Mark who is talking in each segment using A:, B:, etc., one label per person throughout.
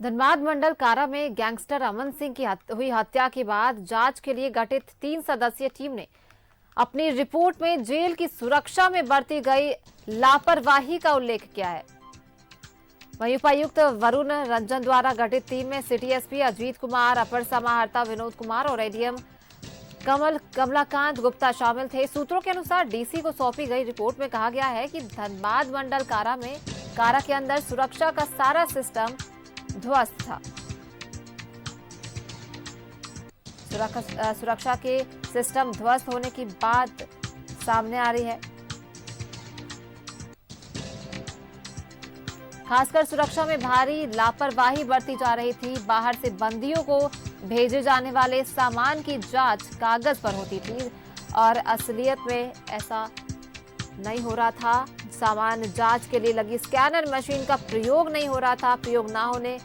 A: धनबाद मंडल कारा में गैंगस्टर अमन सिंह की हुई हत्या के बाद जांच के लिए गठित 3 सदस्यीय टीम ने अपनी रिपोर्ट में जेल की सुरक्षा में बरती गई लापरवाही का उल्लेख किया है। वहीं उपायुक्त वरुण रंजन द्वारा गठित टीम में सिटी एसपी अजीत कुमार, अपर समाहर्ता विनोद कुमार और एडीएम कमलाकांत गुप्ता शामिल थे। सूत्रों के अनुसार डीसी को सौंपी गई रिपोर्ट में कहा गया है कि धनबाद मंडल कारा के अंदर सुरक्षा का सारा सिस्टम ध्वस्त था। सुरक्षा के सिस्टम ध्वस्त होने की बात सामने आ रही है। खासकर सुरक्षा में भारी लापरवाही बरती जा रही थी। बाहर से बंदियों को भेजे जाने वाले सामान की जांच कागज पर होती थी और असलियत में ऐसा नहीं हो रहा था। सामान जांच के लिए लगी स्कैनर मशीन का प्रयोग नहीं हो रहा था, प्रयोग ना होने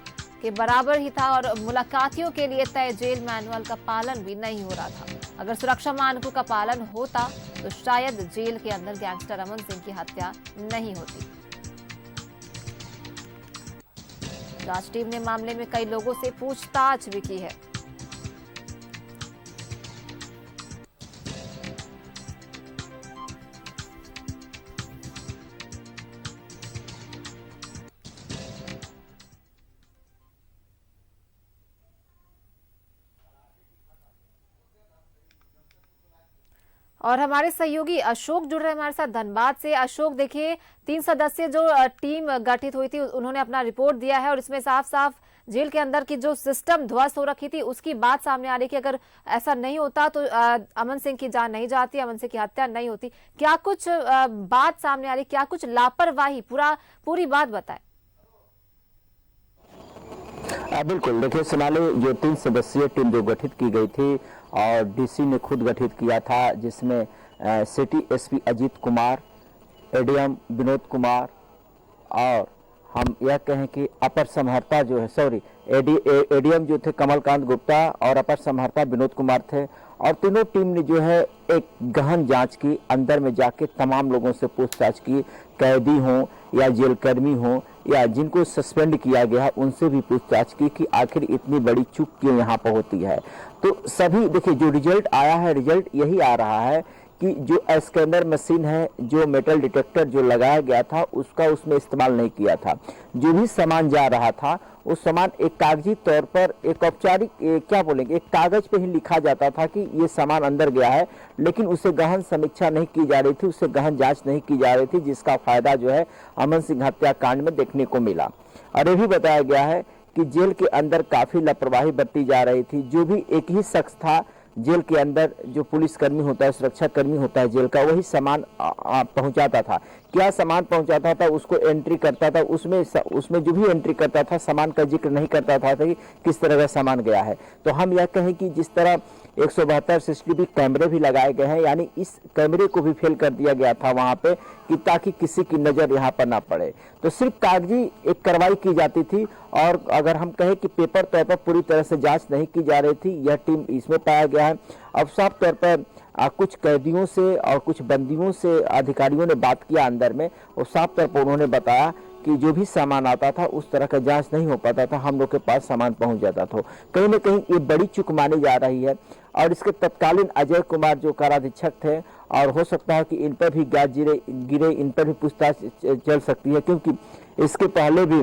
A: के बराबर ही था और मुलाकातियों के लिए तय जेल मैनुअल का पालन भी नहीं हो रहा था। अगर सुरक्षा मानकों का पालन होता तो शायद जेल के अंदर गैंगस्टर अमन सिंह की हत्या नहीं होती। जांच टीम ने मामले में कई लोगों से पूछताछ भी की है। और हमारे सहयोगी अशोक जुड़ रहे हैं हमारे साथ धनबाद से। अशोक, देखिए 3 सदस्यीय जो टीम गठित हुई थी उन्होंने अपना रिपोर्ट दिया है और इसमें साफ साफ जेल के अंदर की जो सिस्टम ध्वस्त हो रखी थी उसकी बात सामने आ रही कि अगर ऐसा नहीं होता तो अमन सिंह की जान नहीं जाती, अमन सिंह की हत्या नहीं होती। क्या कुछ बात सामने आ रही, क्या कुछ लापरवाही, पूरी बात बताएं।
B: बिल्कुल, देखिए सोनाली, जो 3 सदस्यीय टीम जो गठित की गई थी और डीसी ने खुद गठित किया था, जिसमें city SP Ajit Kumar, ADM Vinod Kumar और हम यह कहें कि अपर समहर्ता जो है एडीएम जो थे कमलकांत गुप्ता और अपर समहर्ता विनोद कुमार थे। और तीनों टीम ने जो है एक गहन जांच की, अंदर में जाके तमाम लोगों से पूछताछ की, कैदी हों या जेलकर्मी हों या जिनको सस्पेंड किया गया है उनसे भी पूछताछ की कि आखिर इतनी बड़ी चूक क्यों यहाँ पर होती है। तो सभी देखिए, जो रिजल्ट आया है, रिजल्ट यही आ रहा है कि जो स्कैनर मशीन है, जो मेटल डिटेक्टर जो लगाया गया था उसका उसमें इस्तेमाल नहीं किया था। जो भी सामान जा रहा था उस सामान एक कागजी तौर पर, एक औपचारिक क्या बोलेंगे, एक कागज पे ही लिखा जाता था कि ये सामान अंदर गया है, लेकिन उसे गहन समीक्षा नहीं की जा रही थी, उससे गहन जांच नहीं की जा रही थी, जिसका फायदा जो है अमन सिंह हत्याकांड में देखने को मिला। और ये भी बताया गया है कि जेल के अंदर काफी लापरवाही बरती जा रही थी। जो भी एक ही शख्स था जेल के अंदर, जो पुलिसकर्मी होता है, सुरक्षा कर्मी होता है जेल का, वही सामान पहुंचाता था। क्या सामान पहुंचाता था, उसको एंट्री करता था, उसमें जो भी एंट्री करता था सामान का जिक्र नहीं करता था कि किस तरह का सामान गया है। तो हम यह कहें कि जिस तरह 172 सीसीटीवी कैमरे भी लगाए गए हैं, यानी इस कैमरे को भी फेल कर दिया गया था वहां पे कि ताकि किसी की नजर यहाँ पर ना पड़े। तो सिर्फ कागजी एक कार्रवाई की जाती थी और अगर हम कहें कि पेपर तौर पर पूरी तरह से जांच नहीं की जा रही थी, यह टीम इसमें पाया गया है। अब साफ तौर पर कुछ कैदियों से और कुछ बंदियों से अधिकारियों ने बात किया अंदर में, और साफ तौर पर उन्होंने बताया कि जो भी सामान आता था उस तरह का जांच नहीं हो पाता था, हम लोग के पास सामान पहुंच जाता था। कहीं ना कहीं ये बड़ी चूक मानी जा रही है। और इसके तत्कालीन अजय कुमार जो काराधीक्षक थे, और हो सकता है कि इन पर भी गैस गिरे, इन पर भी पूछताछ चल सकती है, क्योंकि इसके पहले भी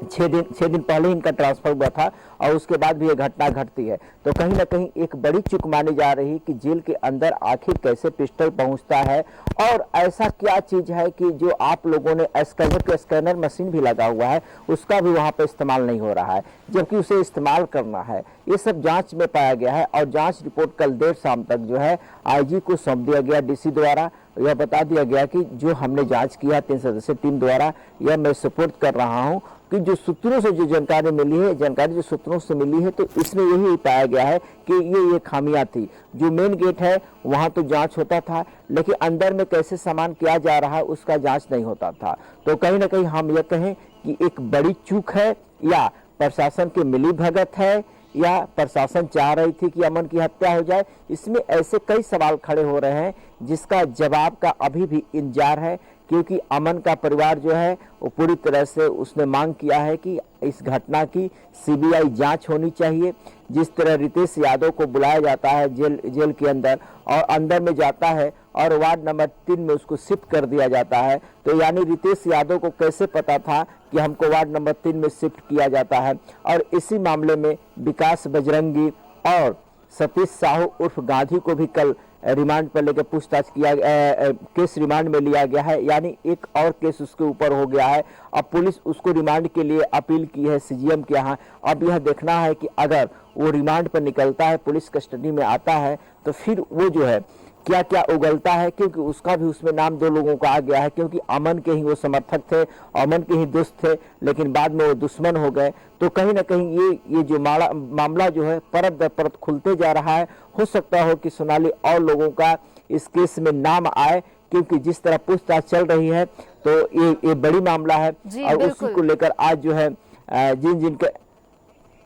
B: 6 दिन पहले इनका ट्रांसफर हुआ था और उसके बाद भी ये घटना घटती है। तो कहीं ना कहीं एक बड़ी चूक मानी जा रही कि जेल के अंदर आखिर कैसे पिस्टल पहुंचता है और ऐसा क्या चीज है कि जो आप लोगों ने स्कैनर मशीन भी लगा हुआ है उसका भी वहां पर इस्तेमाल नहीं हो रहा है, जबकि उसे इस्तेमाल करना है। ये सब जांच में पाया गया है और जांच रिपोर्ट कल देर शाम तक जो है आईजी को सौंप दिया गया। डीसी द्वारा यह बता दिया गया कि जो हमने जांच किया 3 सदस्यीय टीम द्वारा, यह मैं सपोर्ट कर रहा हूं कि जो सूत्रों से जो जानकारी मिली है, जानकारी जो सूत्रों से मिली है, तो इसमें यही पाया गया है कि ये खामियां थी। जो मेन गेट है वहां तो जांच होता था, लेकिन अंदर में कैसे सामान किया जा रहा है उसका जांच नहीं होता था। तो कहीं ना कहीं हम ये कहें कि एक बड़ी चूक है, या प्रशासन की मिली भगत है, या प्रशासन चाह रही थी कि अमन की हत्या हो जाए। इसमें ऐसे कई सवाल खड़े हो रहे हैं जिसका जवाब का अभी भी इंतजार है क्योंकि अमन का परिवार जो है वो पूरी तरह से उसने मांग किया है कि इस घटना की सीबीआई जांच होनी चाहिए। जिस तरह रितेश यादव को बुलाया जाता है जेल के अंदर और अंदर में जाता है और वार्ड नंबर 3 में उसको शिफ्ट कर दिया जाता है, तो यानी रितेश यादव को कैसे पता था कि हमको वार्ड नंबर 3 में शिफ्ट किया जाता है। और इसी मामले में विकास बजरंगी और सतीश साहू उर्फ गांधी को भी कल रिमांड पर लेकर पूछताछ किया, केस रिमांड में लिया गया है, यानी एक और केस उसके ऊपर हो गया है। अब पुलिस उसको रिमांड के लिए अपील की है सीजीएम के यहाँ। अब यह देखना है कि अगर वो रिमांड पर निकलता है, पुलिस कस्टडी में आता है, तो फिर वो जो है क्या क्या उगलता है, क्योंकि उसका भी उसमें नाम 2 लोगों का आ गया है, क्योंकि अमन के ही वो समर्थक थे, अमन के ही दोस्त थे, लेकिन बाद में वो दुश्मन हो गए। तो कहीं ना कहीं ये जो मामला जो है परत दर परत खुलते जा रहा है। हो सकता हो कि सोनाली और लोगों का इस केस में नाम आए, क्योंकि जिस तरह पूछताछ चल रही है तो ये बड़ी मामला है। और उसी को लेकर आज जो है जिनके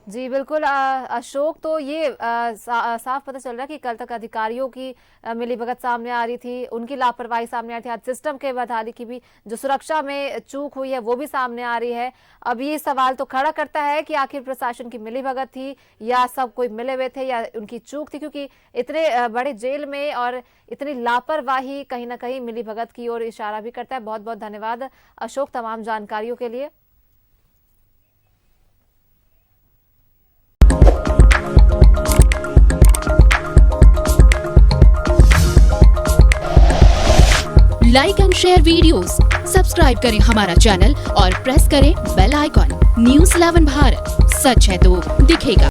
A: जी बिल्कुल अशोक, तो ये साफ पता चल रहा है कि कल तक अधिकारियों की मिलीभगत सामने आ रही थी, उनकी लापरवाही सामने आ रही थी, आज सिस्टम के बदहाली की भी जो सुरक्षा में चूक हुई है वो भी सामने आ रही है। अब ये सवाल तो खड़ा करता है कि आखिर प्रशासन की मिलीभगत थी या सब कोई मिले हुए थे या उनकी चूक थी, क्योंकि इतने बड़े जेल में और इतनी लापरवाही कहीं ना कहीं मिलीभगत की ओर इशारा भी करता है। बहुत बहुत धन्यवाद अशोक तमाम जानकारियों के लिए।
C: Like and share videos, subscribe करें हमारा चैनल और प्रेस करें बेल आइकॉन। न्यूज़ 11 भारत, सच है तो दिखेगा।